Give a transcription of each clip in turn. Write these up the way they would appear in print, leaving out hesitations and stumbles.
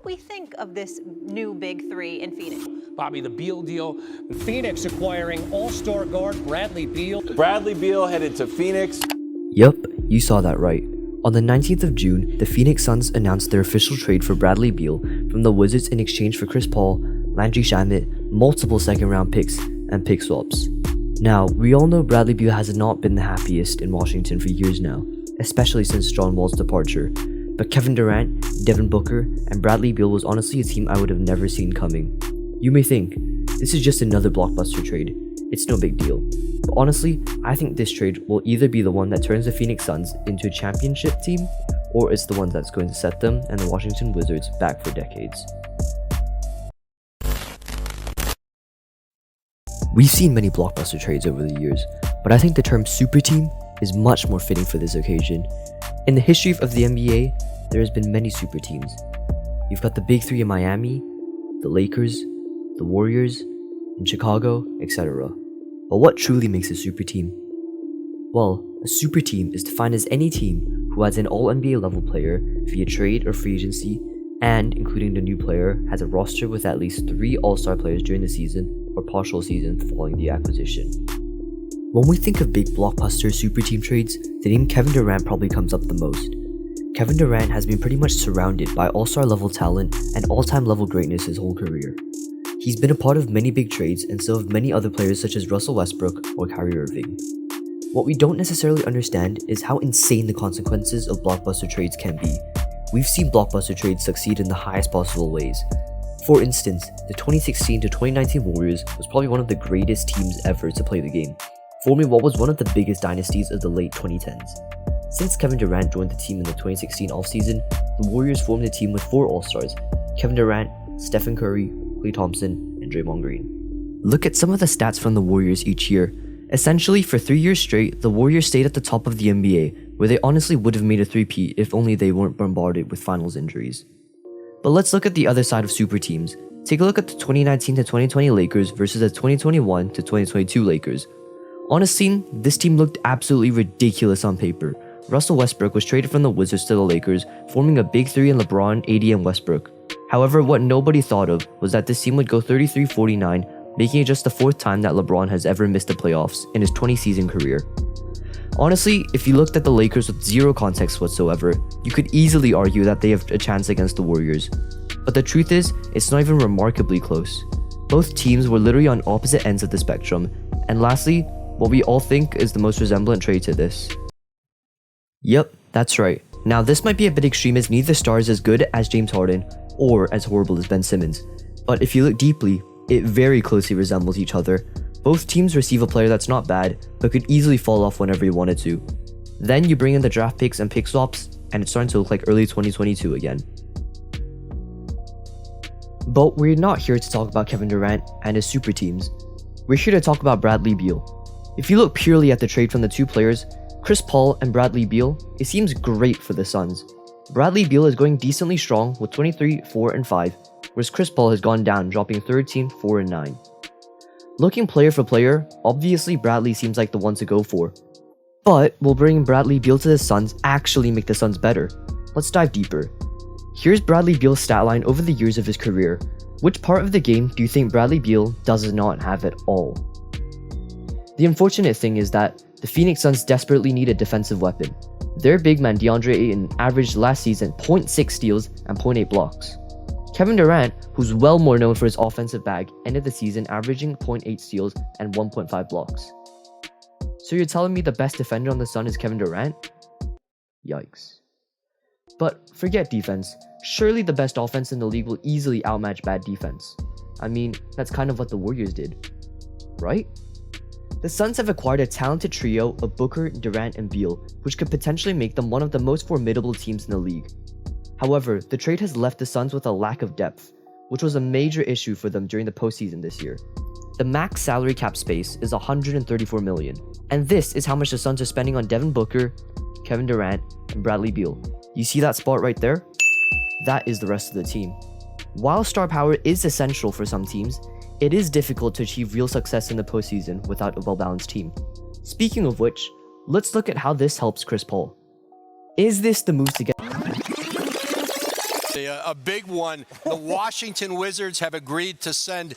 did we think of this new big three in Phoenix? Bobby, the Beal deal. Phoenix acquiring all-star guard Bradley Beal. Bradley Beal headed to Phoenix. Yup, you saw that right. On the 19th of June, the Phoenix Suns announced their official trade for Bradley Beal from the Wizards in exchange for Chris Paul, Landry Shamet, multiple second-round picks, and pick swaps. Now, we all know Bradley Beal has not been the happiest in Washington for years now, especially since John Wall's departure. But Kevin Durant, Devin Booker, and Bradley Beal was honestly a team I would have never seen coming. You may think, this is just another blockbuster trade, it's no big deal. But honestly, I think this trade will either be the one that turns the Phoenix Suns into a championship team, or it's the one that's going to set them and the Washington Wizards back for decades. We've seen many blockbuster trades over the years, but I think the term super team is much more fitting for this occasion. In the history of the NBA, there has been many super teams. You've got the big three in Miami, the Lakers, the Warriors, in Chicago, etc. But what truly makes a super team? Well, a super team is defined as any team who has an all-NBA level player via trade or free agency, and including the new player, has a roster with at least 3 all-star players during the season or partial season following the acquisition. When we think of big blockbuster super team trades, the name Kevin Durant probably comes up the most. Kevin Durant has been pretty much surrounded by all-star level talent and all-time level greatness his whole career. He's been a part of many big trades and so have many other players such as Russell Westbrook or Kyrie Irving. What we don't necessarily understand is how insane the consequences of blockbuster trades can be. We've seen blockbuster trades succeed in the highest possible ways. For instance, the 2016 to 2019 Warriors was probably one of the greatest teams ever to play the game, forming what was one of the biggest dynasties of the late 2010s. Since Kevin Durant joined the team in the 2016 offseason, the Warriors formed a team with 4 All-Stars: Kevin Durant, Stephen Curry, Klay Thompson, and Draymond Green. Look at some of the stats from the Warriors each year. Essentially, for 3 years straight, the Warriors stayed at the top of the NBA, where they honestly would have made a three-peat if only they weren't bombarded with finals injuries. But let's look at the other side of super teams. Take a look at the 2019 to 2020 Lakers versus the 2021 to 2022 Lakers. On a scene, this team looked absolutely ridiculous on paper. Russell Westbrook was traded from the Wizards to the Lakers, forming a big three in LeBron, AD, and Westbrook. However, what nobody thought of was that this team would go 33-49, making it just the 4th time that LeBron has ever missed the playoffs in his 20-season career. Honestly, if you looked at the Lakers with zero context whatsoever, you could easily argue that they have a chance against the Warriors. But the truth is, it's not even remarkably close. Both teams were literally on opposite ends of the spectrum. And lastly, what we all think is the most resemblant trade to this. Yep, that's right. Now this might be a bit extreme as neither star is as good as James Harden or as horrible as Ben Simmons. But if you look deeply, it very closely resembles each other. Both teams receive a player that's not bad, but could easily fall off whenever you wanted to. Then you bring in the draft picks and pick swaps, and it's starting to look like early 2022 again. But we're not here to talk about Kevin Durant and his super teams. We're here to talk about Bradley Beal. If you look purely at the trade from the 2 players, Chris Paul and Bradley Beal, it seems great for the Suns. Bradley Beal is going decently strong with 23, 4, and 5, whereas Chris Paul has gone down, dropping 13, 4, and 9. Looking player for player, obviously Bradley seems like the one to go for. But will bringing Bradley Beal to the Suns actually make the Suns better? Let's dive deeper. Here's Bradley Beal's stat line over the years of his career. Which part of the game do you think Bradley Beal does not have at all? The unfortunate thing is that the Phoenix Suns desperately need a defensive weapon. Their big man DeAndre Ayton averaged last season 0.6 steals and 0.8 blocks. Kevin Durant, who's well more known for his offensive bag, ended the season averaging 0.8 steals and 1.5 blocks. So you're telling me the best defender on the Sun is Kevin Durant? Yikes. But forget defense. Surely the best offense in the league will easily outmatch bad defense. I mean, that's kind of what the Warriors did, right? The Suns have acquired a talented trio of Booker, Durant, and Beal, which could potentially make them one of the most formidable teams in the league. However, the trade has left the Suns with a lack of depth, which was a major issue for them during the postseason this year. The max salary cap space is $134 million, and this is how much the Suns are spending on Devin Booker, Kevin Durant, and Bradley Beal. You see that spot right there? That is the rest of the team. While star power is essential for some teams, it is difficult to achieve real success in the postseason without a well-balanced team. Speaking of which, let's look at how this helps Chris Paul. Is this the move to get a big one. The Washington Wizards have agreed to send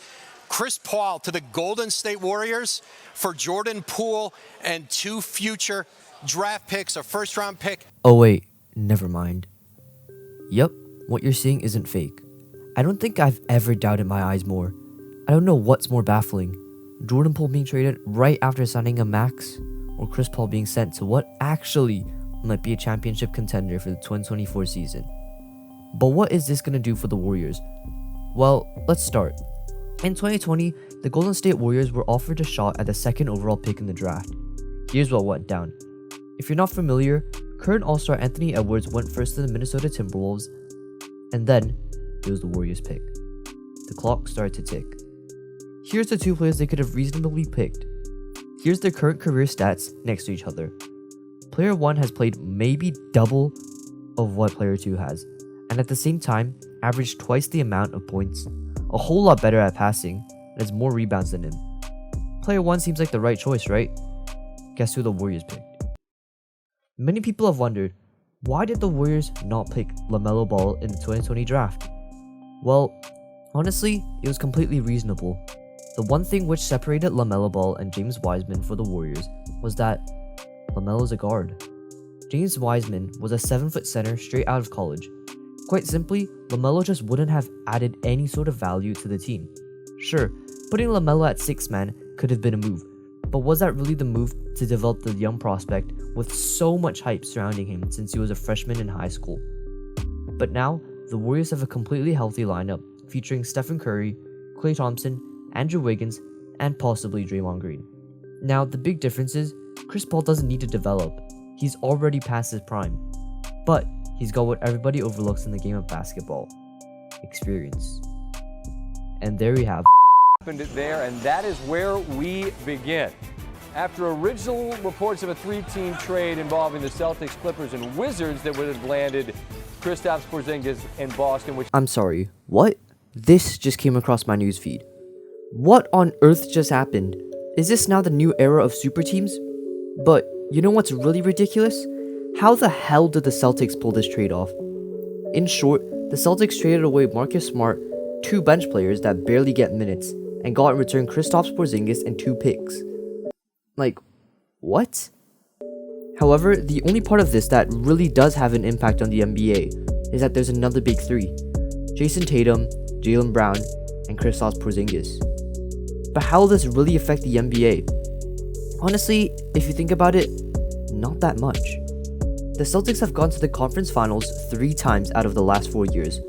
Chris Paul to the Golden State Warriors for Jordan Poole and 2 future draft picks, a first-round pick. Oh wait, never mind. Yep, what you're seeing isn't fake. I don't think I've ever doubted my eyes more. I don't know what's more baffling. Jordan Poole being traded right after signing a max, or Chris Paul being sent to what actually might be a championship contender for the 2024 season. But what is this going to do for the Warriors? Well, let's start. In 2020, the Golden State Warriors were offered a shot at the 2nd overall pick in the draft. Here's what went down. If you're not familiar, current All-Star Anthony Edwards went first to the Minnesota Timberwolves, and then it was the Warriors pick. The clock started to tick. Here's the 2 players they could have reasonably picked. Here's their current career stats next to each other. Player 1 has played maybe double of what player 2 has, and at the same time, averaged twice the amount of points, a whole lot better at passing, and has more rebounds than him. Player 1 seems like the right choice, right? Guess who the Warriors picked? Many people have wondered, why did the Warriors not pick LaMelo Ball in the 2020 draft? Well, honestly, it was completely reasonable. The one thing which separated LaMelo Ball and James Wiseman for the Warriors was that LaMelo's a guard. James Wiseman was a 7-foot center straight out of college. Quite simply, LaMelo just wouldn't have added any sort of value to the team. Sure, putting LaMelo at 6-man could have been a move, but was that really the move to develop the young prospect with so much hype surrounding him since he was a freshman in high school? But now, the Warriors have a completely healthy lineup featuring Stephen Curry, Klay Thompson, Andrew Wiggins, and possibly Draymond Green. Now, the big difference is, Chris Paul doesn't need to develop. He's already past his prime. But he's got what everybody overlooks in the game of basketball: experience. And there we have happened there, and that is where we begin. After original reports of a 3-team trade involving the Celtics, Clippers, and Wizards that would have landed Kristaps Porzingis in Boston, which I'm sorry, what? This just came across my newsfeed. What on earth just happened? Is this now the new era of super teams? But you know what's really ridiculous? How the hell did the Celtics pull this trade off? In short, the Celtics traded away Marcus Smart, 2 bench players that barely get minutes, and got in return Kristaps Porzingis and 2 picks. Like, what? However, the only part of this that really does have an impact on the NBA is that there's another big 3. Jason Tatum, Jaylen Brown, and Kristaps Porzingis. But how will this really affect the NBA? Honestly, if you think about it, not that much. The Celtics have gone to the conference finals 3 times out of the last 4 years.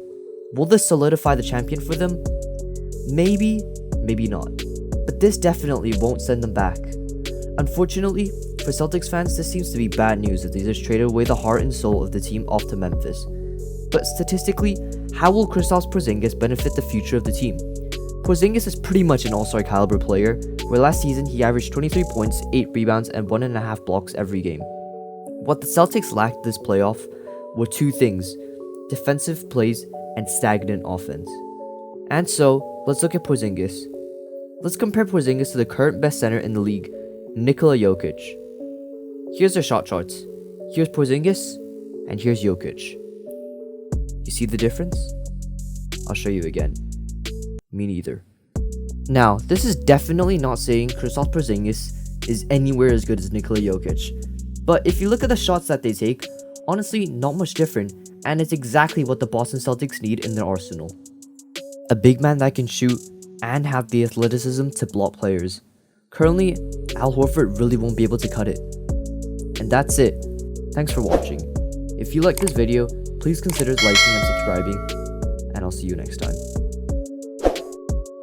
Will this solidify the champion for them? Maybe, maybe not. But this definitely won't send them back. Unfortunately, for Celtics fans, this seems to be bad news as they just traded away the heart and soul of the team off to Memphis. But statistically, how will Kristaps Porzingis benefit the future of the team? Porzingis is pretty much an all-star caliber player, where last season he averaged 23 points, 8 rebounds, and 1.5 blocks every game. What the Celtics lacked this playoff were 2 things: defensive plays and stagnant offense. And so, let's look at Porzingis. Let's compare Porzingis to the current best center in the league, Nikola Jokic. Here's their shot charts. Here's Porzingis, and here's Jokic. You see the difference? I'll show you again. Me neither. Now, this is definitely not saying Kristaps Porzingis is anywhere as good as Nikola Jokic. But if you look at the shots that they take, honestly, not much different, and it's exactly what the Boston Celtics need in their arsenal. A big man that can shoot and have the athleticism to block players. Currently, Al Horford really won't be able to cut it. And that's it. Thanks for watching. If you like this video, please consider liking and subscribing, and I'll see you next time.